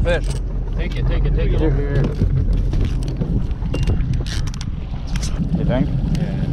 fish. Take it. Here. You think? Yeah.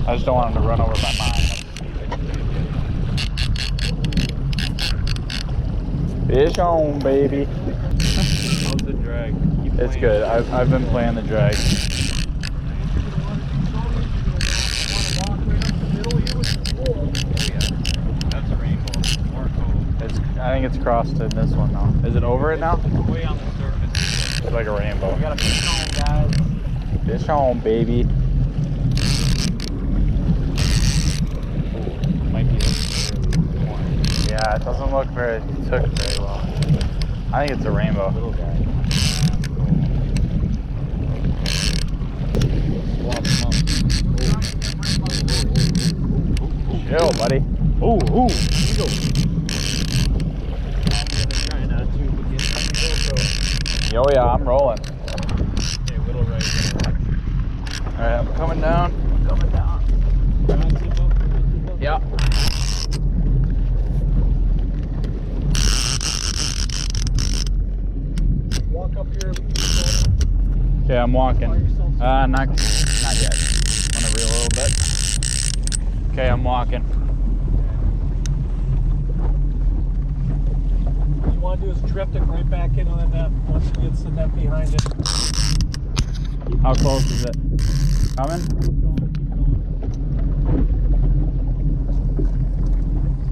I just don't want him to run over my mind. Fish on, baby. How's the drag? It's good. I've been playing the drag. That's a rainbow. More cool. I think it's crossed in this one now. Is it over it now? It's way on the surface. It's like a rainbow. We got a fish on, guys. Fish on, baby. Might be more. Yeah, it doesn't look very well. I think it's a rainbow. Little guy. Swap him up. Chill, buddy. Ooh. Here we go. I'm gonna try not to get on the GoPro. Yo, yeah, I'm rolling. Okay, little right there. Alright, I'm coming down. Yeah. Walk up here. Okay, I'm walking. Not yet. Want to reel a little bit? Okay, I'm walking. What you want to do is drift it right back into the net once it gets the net behind it. How close is it? Coming?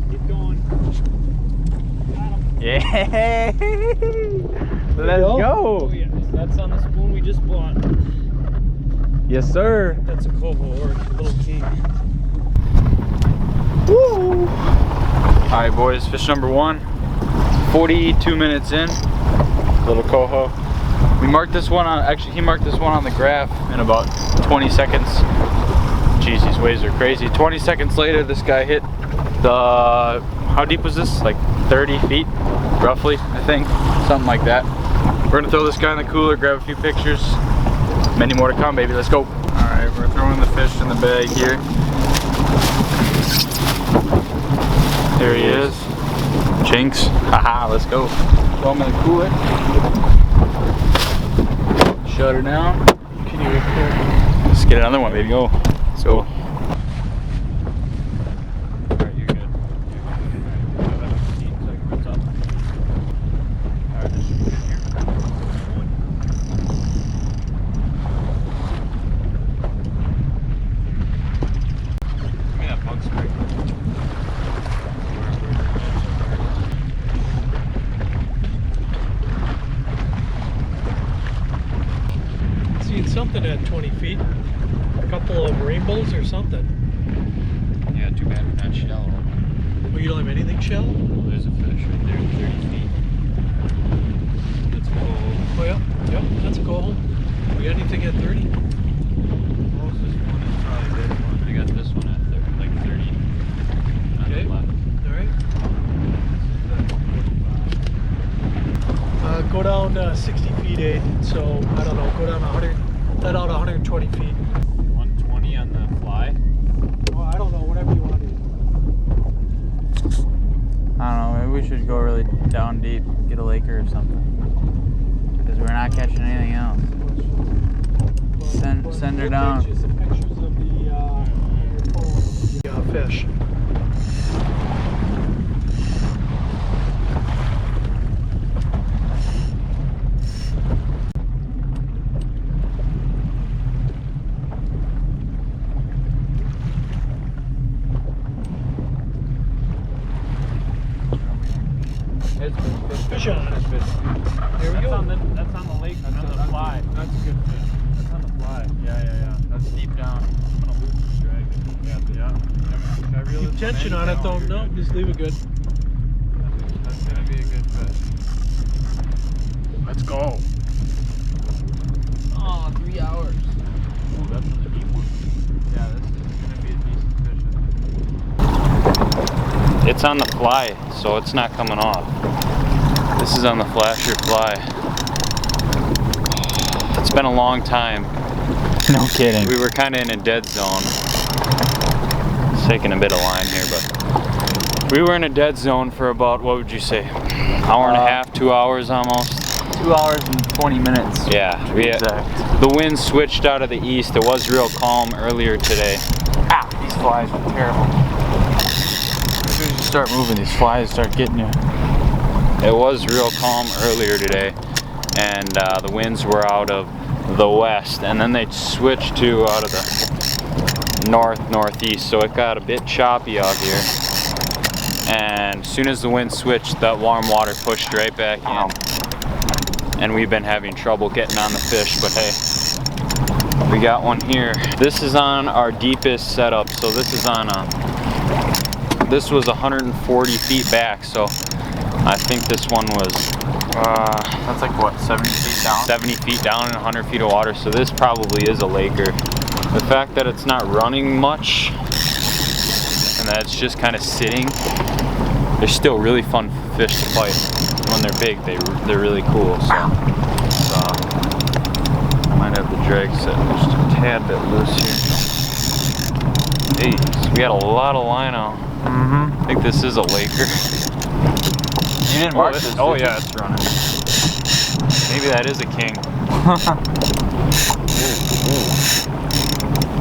Keep going. Yeah! Let's go! Oh yeah, that's on the spoon we just bought. Yes, sir. That's a cohort, little king. Woo! Alright, boys, fish number 1. 42 minutes in. Little coho. We marked this one on, actually he marked this one on the graph in about 20 seconds. Jeez, these waves are crazy. 20 seconds later, this guy hit the, how deep was this? Like 30 feet, roughly, I think. Something like that. We're gonna throw this guy in the cooler, grab a few pictures. Many more to come, baby, let's go. Alright, we're throwing the fish in the bag here. There he is. Jinx. Haha, let's go. Throw him in the cooler. Shut her down. Can you record? Let's get another one, baby. Go. Let's go. Alright, you're good. Alright, 15 seconds up. Alright, just shoot it here. Give me that bug spray. Seen something at 20 feet. A couple of rainbows or something. Yeah, too bad we're not shallow. Well, you don't have anything shallow? Oh, there's a fish right there, 30 feet. That's cool. Oh yeah, yep, that's a cool. We got anything at 30? Closest one is probably this one. I got this one at 30, like 30 on Okay. the left. Alright. Go down 60 feet, so I don't know, go down 100, let out 120 feet. 120 on the fly. Well, I don't know, whatever you want to do. I don't know, maybe we should go really down deep, get a laker or something. Because we're not catching anything else. Send her down. Pictures of the your phone of the fish. Fish on it. There we go. That's on the lake. That's on the fly. That's a good fish. That's on the fly. Yeah. That's deep down. I'm gonna lose the drag. Yeah. Should I reel Keep this tension one in? on it though. No, just leave it good. That's gonna be a good fish. Let's go. Oh, 3 hours. Ooh, that's another deep one. Yeah, this is gonna be a decent fish. It's on the fly, so it's not coming off. This is on the flasher fly. It's been a long time. No kidding. We were kind of in a dead zone. It's taking a bit of line here, but We were in a dead zone for about, what would you say, hour and a half, 2 hours almost? 2 hours and 20 minutes. Yeah, the wind switched out of the east. It was real calm earlier today. Ah, these flies are terrible. As soon as you start moving, these flies start getting you. It was real calm earlier today, and the winds were out of the west, and then they switched to out of the northeast, so it got a bit choppy out here. And as soon as the wind switched, that warm water pushed right back in. And we've been having trouble getting on the fish, but hey, we got one here. This is on our deepest setup, so this is on this was 140 feet back, so I think this one was that's like what, 70 feet down? 70 feet down and 100 feet of water, so this probably is a laker. The fact that it's not running much and that it's just kind of sitting, they're still really fun fish to fight. When they're big, they're really cool. So I might have the drag set just a tad bit loose here. Jeez, we got a lot of line out. I think this is a laker. You didn't mark this? Oh yeah, it's running. Maybe that is a king.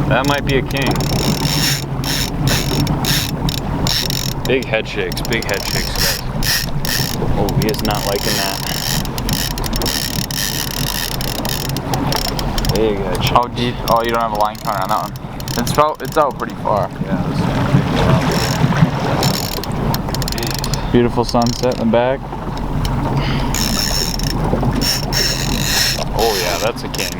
That might be a king. Big head shakes, guys. Oh, he is not liking that. Big head shakes. How deep? Oh, you don't have a line counter on that one. It's out pretty far. Yeah, this is Beautiful sunset in the back. oh yeah, that's a king.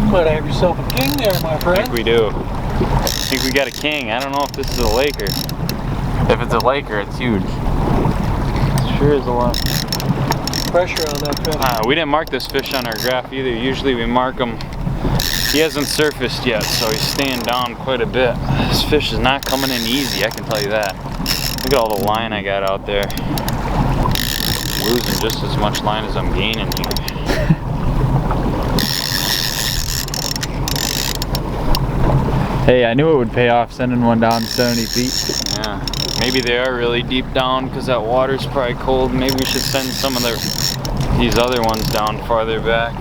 You might have yourself a king there, my I friend. think we do. I think we got a king. I don't know if this is a laker. If it's a laker, it's huge. It sure is a lot. Pressure on that fish. We didn't mark this fish on our graph either. Usually we mark him. He hasn't surfaced yet, so he's staying down quite a bit. This fish is not coming in easy, I can tell you that. Look at all the line I got out there. I'm losing just as much line as I'm gaining here. Hey, I knew it would pay off sending one down 70 feet. Yeah, maybe they are really deep down because that water's probably cold. Maybe we should send some of these other ones down farther back.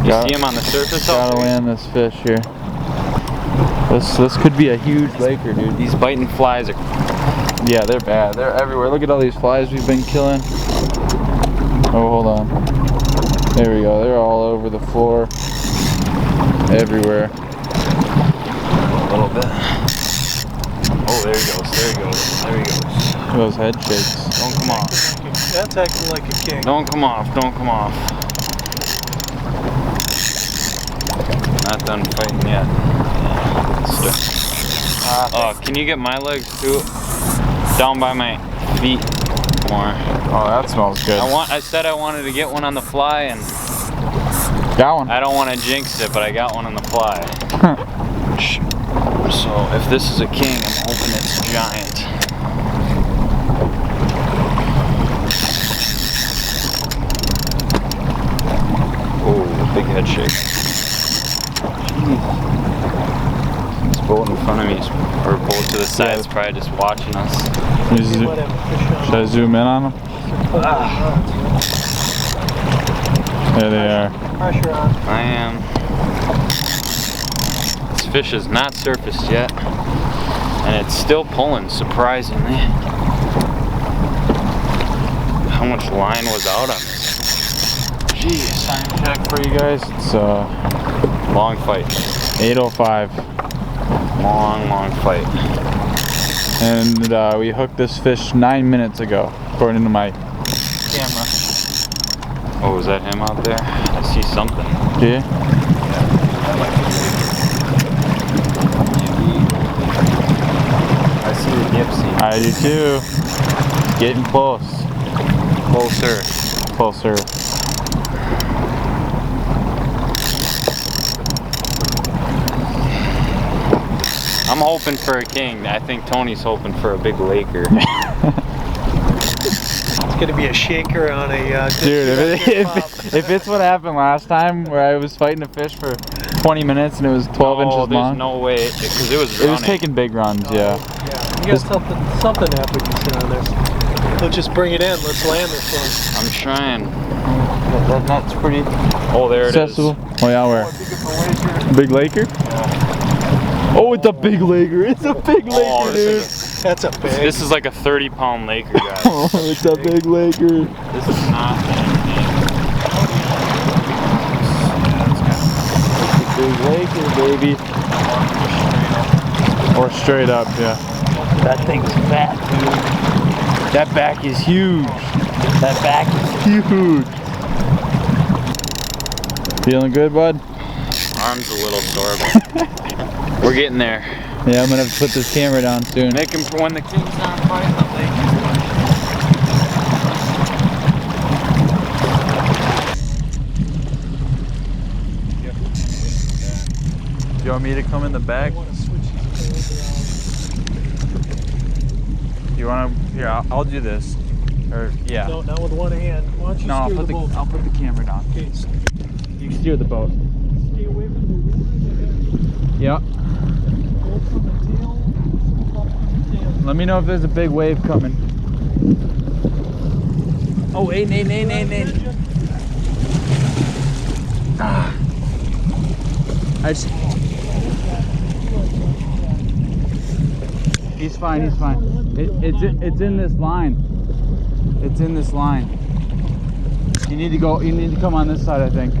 You see him on the surface? Gotta land this fish here. This could be a huge laker, dude. These biting flies are... Yeah, they're bad. They're everywhere. Look at all these flies we've been killing. Oh, hold on. There we go. They're all over the floor. Everywhere. A little bit. Oh, there he goes. There he goes. There he goes. Those head shakes. Don't come off. That's acting like a king. Don't come off. Don't come off. Not done fighting yet. Can you get my legs too? Down by my feet more. Oh, that smells good. I said I wanted to get one on the fly, and got one. I don't want to jinx it, but I got one on the fly. So if this is a king, I'm hoping it's giant. Oh, big head shake. This boat in front of me, or boat to the side, is probably just watching us. Should I zoom in on them? There they are. Pressure on. I am. This fish is not surfaced yet, and it's still pulling, surprisingly. How much line was out on this? Jeez, time check for you guys. It's Long fight. 8:05. Long fight. And we hooked this fish 9 minutes ago, according to my camera. Oh, is that him out there? I see something. Yeah. I see the Gipsy. I do too. Getting close. Closer. Closer. I'm hoping for a king. I think Tony's hoping for a big laker. It's gonna be a shaker on a Dude, if it's what happened last time where I was fighting a fish for 20 minutes and it was 12 inches long. There's no way, because it was running. It was taking big runs, yeah. got something after you sit on this. Let's just bring it in. Let's land this one. I'm trying. That nut's pretty. Oh, there accessible. it is. Oh yeah, where? Big Laker? Oh, it's a big Laker. It's a big Laker, dude. That's a big. This is like a 30-pound Laker, guys. Oh, it's a big Laker. This is not anything. Big Laker, baby. Or straight up, yeah. That thing's fat, dude. That back is huge. That back is Huge. Feeling good, bud? arm's a little sore, but we're getting there. Yeah, I'm gonna have to put this camera down soon. Make him for when the king's not fighting the lake. You want me to come in the back? You want to? Here, I'll do this. Or yeah. No, not with one hand. Why don't you steer the boat? I'll put the camera down. Okay, You steer the boat. stay away from the wind. Yeah. Go from the tail up to the tail. Let me know if there's a big wave coming. Oh, wait, Nate. Ah. He's fine. It's in this line. It's in this line. You need to come on this side, I think.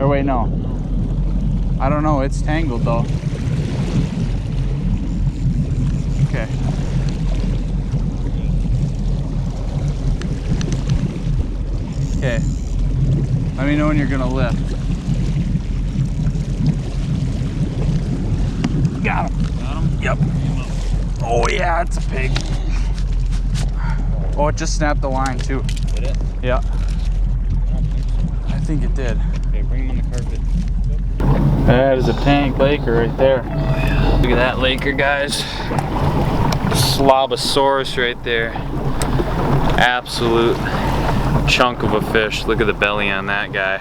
Or wait, no. I don't know, it's tangled though. Okay. Okay. Let me know when you're gonna lift. Got him. Yep. Oh yeah, it's a pig. Oh, it just snapped the line too. Did it? Yeah. I think it did. Okay, bring him on the carpet. That is a tank Laker right there. Look at that Laker, guys. Slobosaurus right there. Absolute chunk of a fish. Look at the belly on that guy.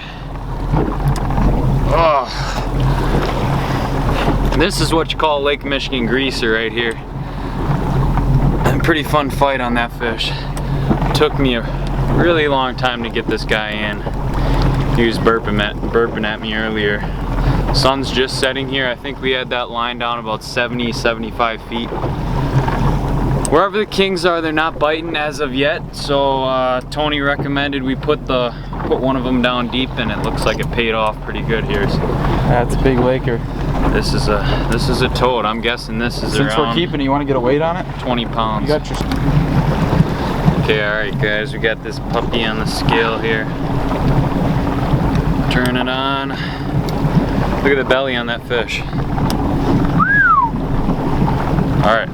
Oh. This is what you call Lake Michigan greaser right here. And pretty fun fight on that fish. Took me a really long time to get this guy in. He was burping at me earlier. Sun's just setting here. I think we had that line down about 70, 75 feet. Wherever the kings are, they're not biting as of yet. So Tony recommended we put one of them down deep, and it looks like it paid off pretty good here. So That's a big Laker. this is a toad. I'm guessing this is Since around we're keeping it, you want to get a weight on it? 20 pounds. You got your... Okay, alright guys, we got this puppy on the scale here. Turn it on. Look at the belly on that fish. Alright,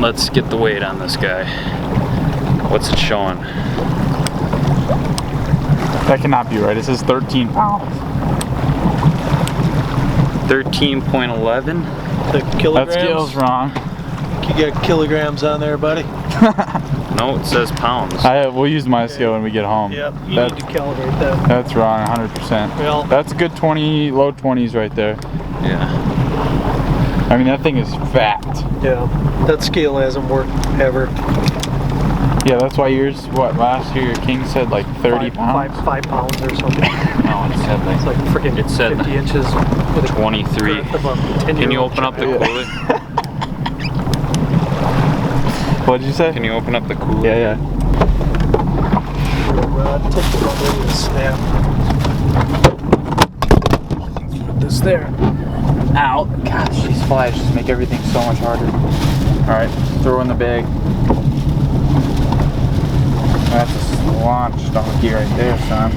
let's get the weight on this guy. What's it showing? That cannot be right. It says 13 pounds. 13.11? The kilograms. That scale's wrong. You got kilograms on there, buddy? No, it says pounds. We'll use my scale when we get home. Yep, you need to calibrate that. That's wrong, 100%. Well, That's a good 20, low 20s right there. Yeah. I mean, that thing is fat. yeah, that scale hasn't worked ever. Yeah, that's why yours, last year your king said like 30 pounds? 5 pounds or something. No, it said It's like freaking It said 50 inches with a 23. girth of a 10-year-old Can you open up the child. cooler? What'd you say? Can you open up the cooler? Yeah. Take the rubber and snap. Put this there. Ow. Gosh, these flies just make everything so much harder. Alright, throw in the bag. That's a launch donkey right there, son.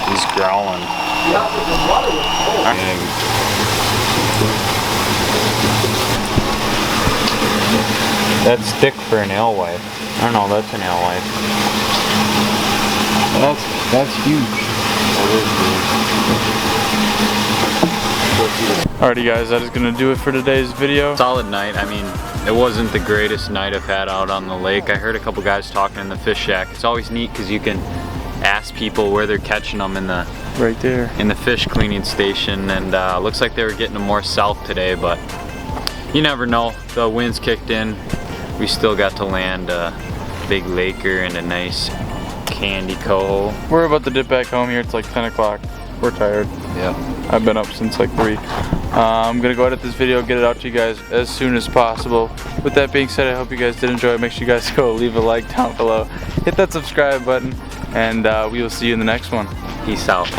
He's growling. That's thick for an alewife. I don't know, that's an alewife. That's huge. Alrighty guys, that is gonna do it for today's video. Solid night. I mean, It wasn't the greatest night I've had out on the lake. I heard a couple guys talking in the fish shack. It's always neat because you can ask people where they're catching them in the right there in the fish cleaning station, and looks like they were getting them more south today, but you never know. The winds kicked in. We still got to land a big laker and a nice candy coho. We're about to dip back home here. It's like 10 o'clock. We're tired. Yeah. I've been up since like 3. I'm gonna go edit this video, get it out to you guys as soon as possible. With that being said, I hope you guys did enjoy it. Make sure you guys go leave a like down below. Hit that subscribe button, and we will see you in the next one. Peace out.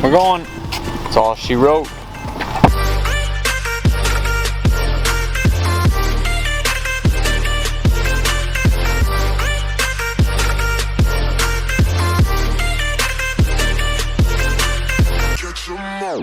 We're going. That's all she wrote.